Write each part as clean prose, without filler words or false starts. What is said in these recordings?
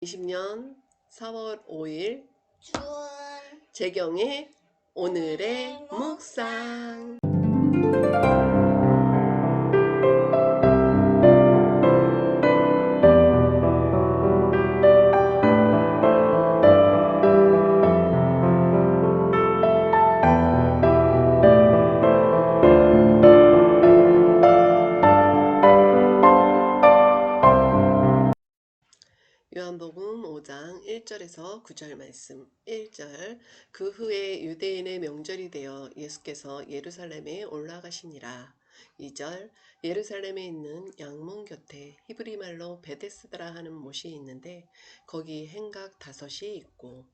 2020년 4월 5일 준 재경의 오늘의 묵상. 요한복음 5장 1절에서 9절 말씀. 1절. 그 후에 유대인의 명절이 되어 예수께서 예루살렘에 올라가시니라. 2절. 예루살렘에 있는 양문 곁에 히브리 말로 베데스다라 하는 못이 있는데 거기 행각 5이 있고.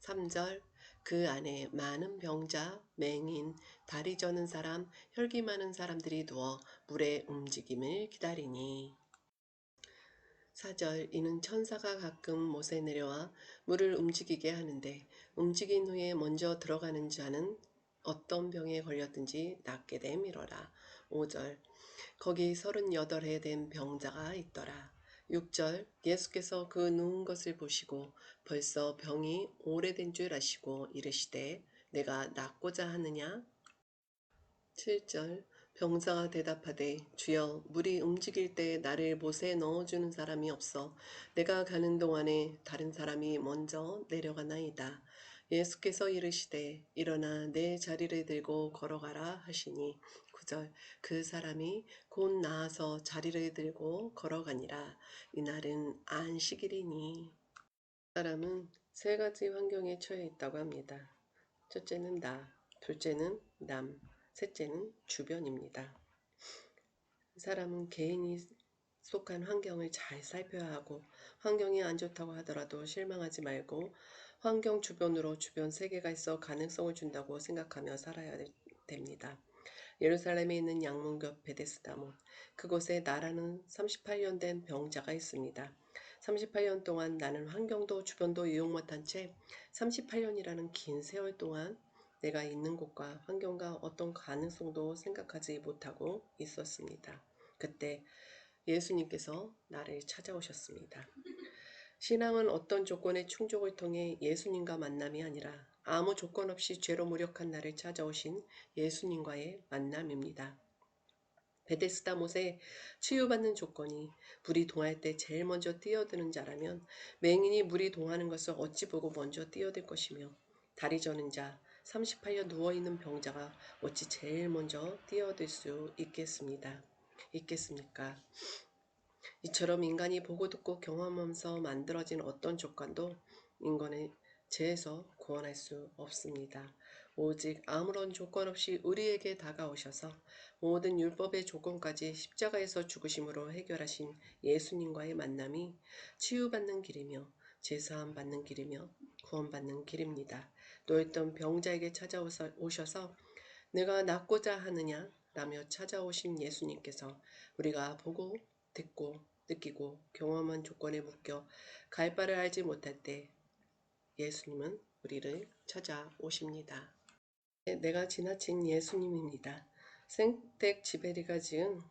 3절. 그 안에 많은 병자, 맹인, 다리 저는 사람, 혈기 많은 사람들이 누워 물의 움직임을 기다리니. 4절. 이는 천사가 가끔 못에 내려와 물을 움직이게 하는데 움직인 후에 먼저 들어가는 자는 어떤 병에 걸렸든지 낫게 됨이러라. 5절. 거기 38해 된 병자가 있더라. 6절. 예수께서 그 누운 것을 보시고 벌써 병이 오래된 줄 아시고 이르시되 내가 낫고자 하느냐. 7절. 병자가 대답하되 주여 물이 움직일 때 나를 못에 넣어주는 사람이 없어 내가 가는 동안에 다른 사람이 먼저 내려가나이다. 예수께서 이르시되 일어나 내 자리를 들고 걸어가라 하시니. 9절. 그 사람이 곧 나아서 자리를 들고 걸어가니라. 이날은 안식일이니. 사람은 세 가지 환경에 처해 있다고 합니다. 첫째는 나, 둘째는 남, 셋째는 주변입니다. 사람은 개인이 속한 환경을 잘 살펴야 하고 환경이 안 좋다고 하더라도 실망하지 말고 환경 주변으로 주변 세계가 있어 가능성을 준다고 생각하며 살아야 됩니다. 예루살렘에 있는 양문 곁 베데스다 못, 그곳에 나라는 38년 된 병자가 있습니다. 38년 동안 나는 환경도 주변도 이용 못한 채 38년이라는 긴 세월 동안 내가 있는 곳과 환경과 어떤 가능성도 생각하지 못하고 있었습니다. 그때 예수님께서 나를 찾아오셨습니다. 신앙은 어떤 조건의 충족을 통해 예수님과 만남이 아니라 아무 조건 없이 죄로 무력한 나를 찾아오신 예수님과의 만남입니다. 베데스다 못에 치유받는 조건이 물이 동할 때 제일 먼저 뛰어드는 자라면 맹인이 물이 동하는 것을 어찌 보고 먼저 뛰어들 것이며 다리 저는 자, 38년 누워있는 병자가 어찌 제일 먼저 뛰어들 수 있겠습니까? 이처럼 인간이 보고 듣고 경험하면서 만들어진 어떤 조건도 인간을 죄에서 구원할 수 없습니다. 오직 아무런 조건 없이 우리에게 다가오셔서 모든 율법의 조건까지 십자가에서 죽으심으로 해결하신 예수님과의 만남이 치유받는 길이며 제사함 받는 길이며 구원받는 길입니다. 놓였던 병자에게 찾아오셔서 내가 낫고자 하느냐 라며 찾아오신 예수님께서 우리가 보고 듣고 느끼고 경험한 조건에 묶여 갈 바를 알지 못할 때 예수님은 우리를 찾아오십니다. 내가 지나친 예수님입니다. 생텍 지베리가 지은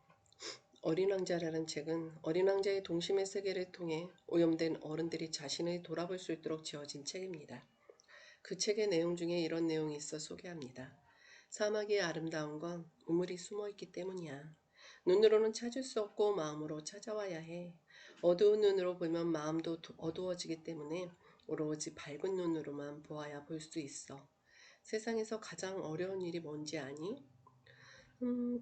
어린 왕자라는 책은 어린 왕자의 동심의 세계를 통해 오염된 어른들이 자신을 돌아볼 수 있도록 지어진 책입니다. 그 책의 내용 중에 이런 내용이 있어 소개합니다. 사막의 아름다운 건 우물이 숨어있기 때문이야. 눈으로는 찾을 수 없고 마음으로 찾아와야 해. 어두운 눈으로 보면 마음도 어두워지기 때문에 오로지 밝은 눈으로만 보아야 볼 수 있어. 세상에서 가장 어려운 일이 뭔지 아니?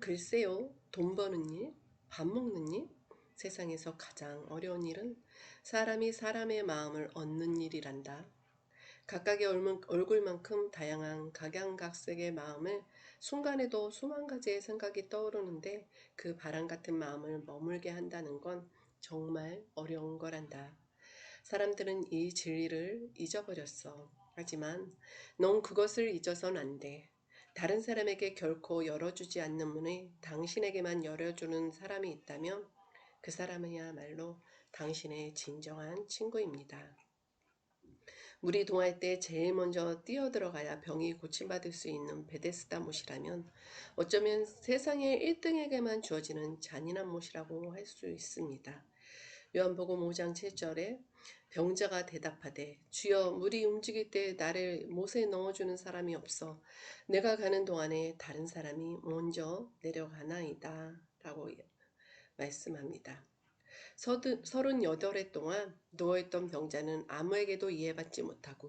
글쎄요. 돈 버는 일? 밥 먹는 일? 세상에서 가장 어려운 일은 사람이 사람의 마음을 얻는 일이란다. 각각의 얼굴만큼 다양한 각양각색의 마음을 순간에도 수만 가지의 생각이 떠오르는데 그 바람 같은 마음을 머물게 한다는 건 정말 어려운 거란다. 사람들은 이 진리를 잊어버렸어. 하지만 넌 그것을 잊어선 안 돼. 다른 사람에게 결코 열어주지 않는 문을 당신에게만 열어주는 사람이 있다면 그 사람이야말로 당신의 진정한 친구입니다. 물이 동할 때 제일 먼저 뛰어들어가야 병이 고침받을 수 있는 베데스다 못이라면 어쩌면 세상의 1등에게만 주어지는 잔인한 못이라고 할 수 있습니다. 요한복음 5장 7절에 병자가 대답하되 주여 물이 움직일 때 나를 못에 넣어주는 사람이 없어 내가 가는 동안에 다른 사람이 먼저 내려가나이다 라고 말씀합니다. 38해 동안 누워있던 병자는 아무에게도 이해받지 못하고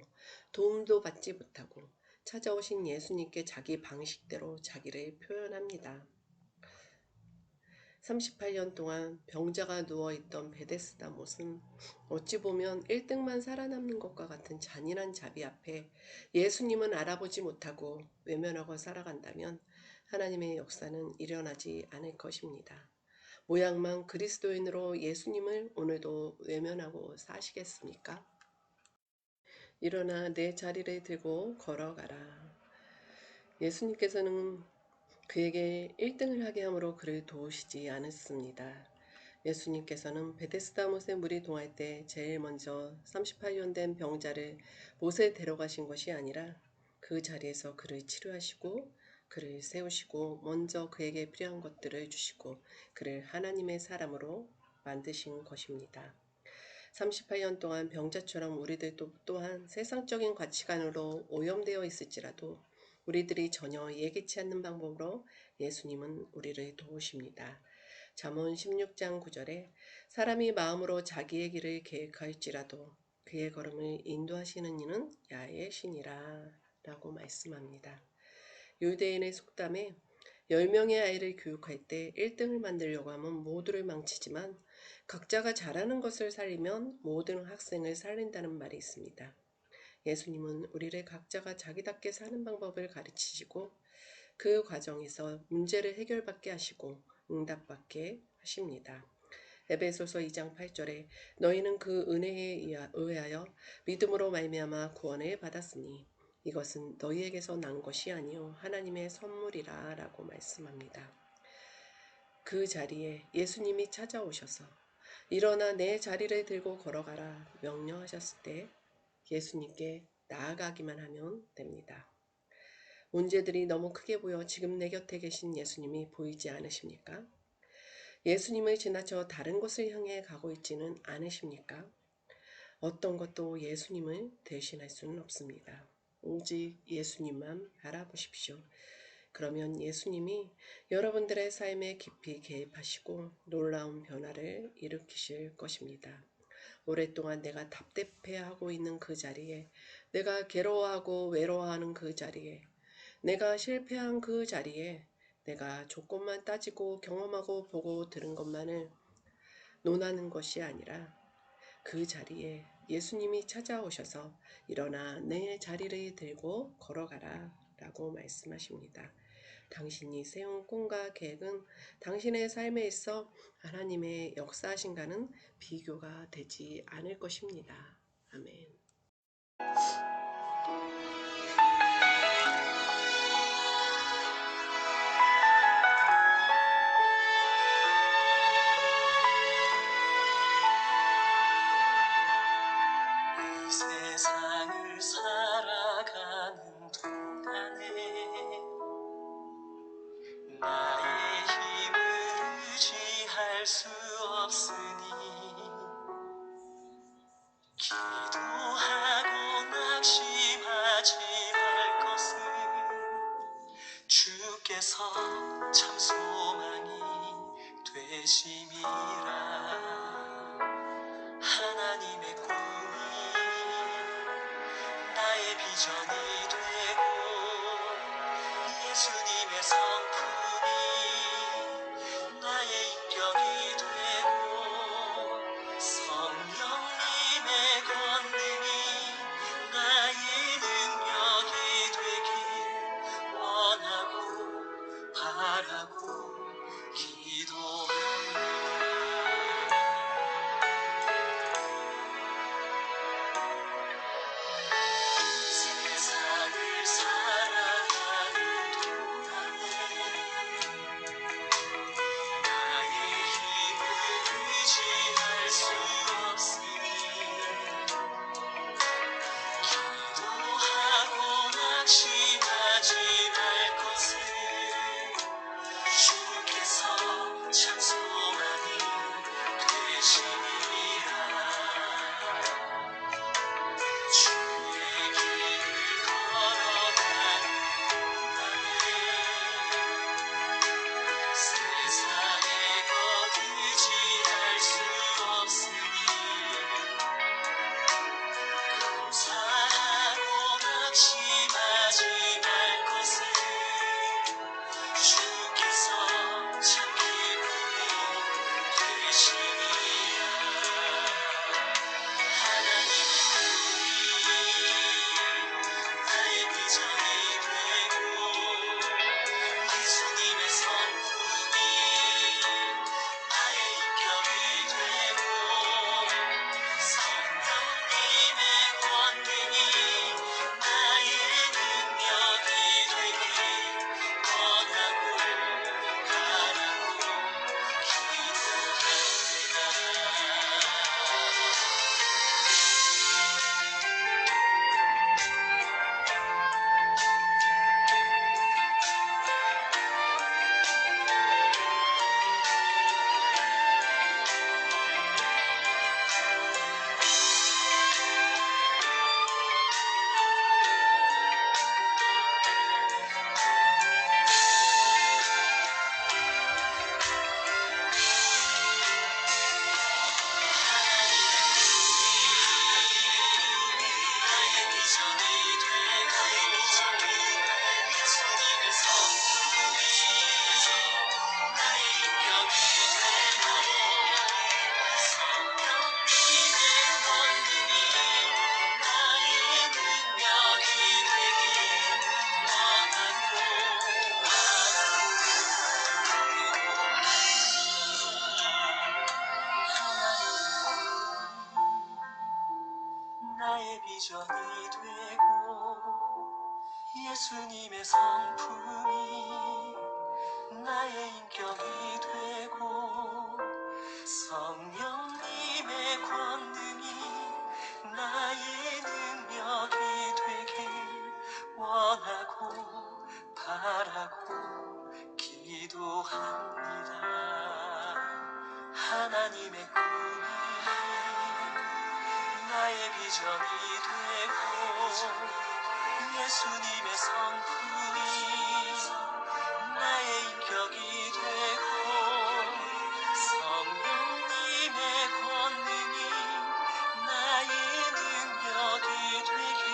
도움도 받지 못하고 찾아오신 예수님께 자기 방식대로 자기를 표현합니다. 38년 동안 병자가 누워있던 베데스다 못은 어찌 보면 1등만 살아남는 것과 같은 잔인한 자비 앞에 예수님은 알아보지 못하고 외면하고 살아간다면 하나님의 역사는 일어나지 않을 것입니다. 모양만 그리스도인으로 예수님을 오늘도 외면하고 사시겠습니까? 일어나 내 자리를 들고 걸어가라. 예수님께서는 그에게 1등을 하게 함으로 그를 도우시지 않았습니다. 예수님께서는 베데스다 못에 물이 동할 때 제일 먼저 38년 된 병자를 못에 데려가신 것이 아니라 그 자리에서 그를 치료하시고 그를 세우시고 먼저 그에게 필요한 것들을 주시고 그를 하나님의 사람으로 만드신 것입니다. 38년 동안 병자처럼 우리들도 또한 세상적인 가치관으로 오염되어 있을지라도 우리들이 전혀 예기치 않는 방법으로 예수님은 우리를 도우십니다. 잠언 16장 9절에 사람이 마음으로 자기의 길을 계획할지라도 그의 걸음을 인도하시는 이는 야의 신이라 라고 말씀합니다. 유대인의 속담에 10명의 아이를 교육할 때 1등을 만들려고 하면 모두를 망치지만 각자가 잘하는 것을 살리면 모든 학생을 살린다는 말이 있습니다. 예수님은 우리를 각자가 자기답게 사는 방법을 가르치시고 그 과정에서 문제를 해결받게 하시고 응답받게 하십니다. 에베소서 2장 8절에 너희는 그 은혜에 의하여 믿음으로 말미암아 구원을 받았으니 이것은 너희에게서 난 것이 아니요 하나님의 선물이라 라고 말씀합니다. 그 자리에 예수님이 찾아오셔서 일어나 내 자리를 들고 걸어가라 명령하셨을 때 예수님께 나아가기만 하면 됩니다. 문제들이 너무 크게 보여 지금 내 곁에 계신 예수님이 보이지 않으십니까? 예수님을 지나쳐 다른 곳을 향해 가고 있지는 않으십니까? 어떤 것도 예수님을 대신할 수는 없습니다. 오직 예수님만 바라보십시오. 그러면 예수님이 여러분들의 삶에 깊이 개입하시고 놀라운 변화를 일으키실 것입니다. 오랫동안 내가 답답해하고 있는 그 자리에, 내가 괴로워하고 외로워하는 그 자리에, 내가 실패한 그 자리에, 내가 조건만 따지고 경험하고 보고 들은 것만을 논하는 것이 아니라 그 자리에 예수님이 찾아오셔서 일어나 내 자리를 들고 걸어가라 라고 말씀하십니다. 당신이 세운 꿈과 계획은 당신의 삶에 있어 하나님의 역사하신가는 비교가 되지 않을 것입니다. 아멘. 이 세상을 살아가는 동안에 나의 힘을 의지할 수 없으니 기도하고 낙심하지 말 것은 주께서 참 소망이 되심이라. 하나님의 꿈이 나의 비전이 되고 예수님의 성품이 나의 인격이 되고 성령님의 권능이 나의 능력이 되길 원하고 바라고 기도합니다. 나의 비전이 되고 예수님의 성품이 나의 인격이 되고 성령님의 권능이 나의 능력이 되길 원하고 바라고 기도합니다. 하나님의 꿈이 나의 비전이 되고 예수님의 성품이 나의 인격이 되고 성령님의 권능이 나의 능력이 되길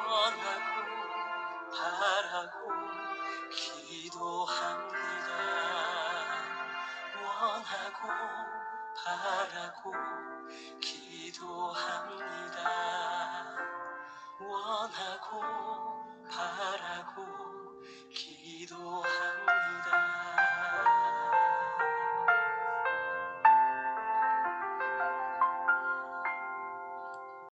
원하고 바라고 기도합니다. 원하고 바라고 기도합니다. 원하고 바라고 기도합니다.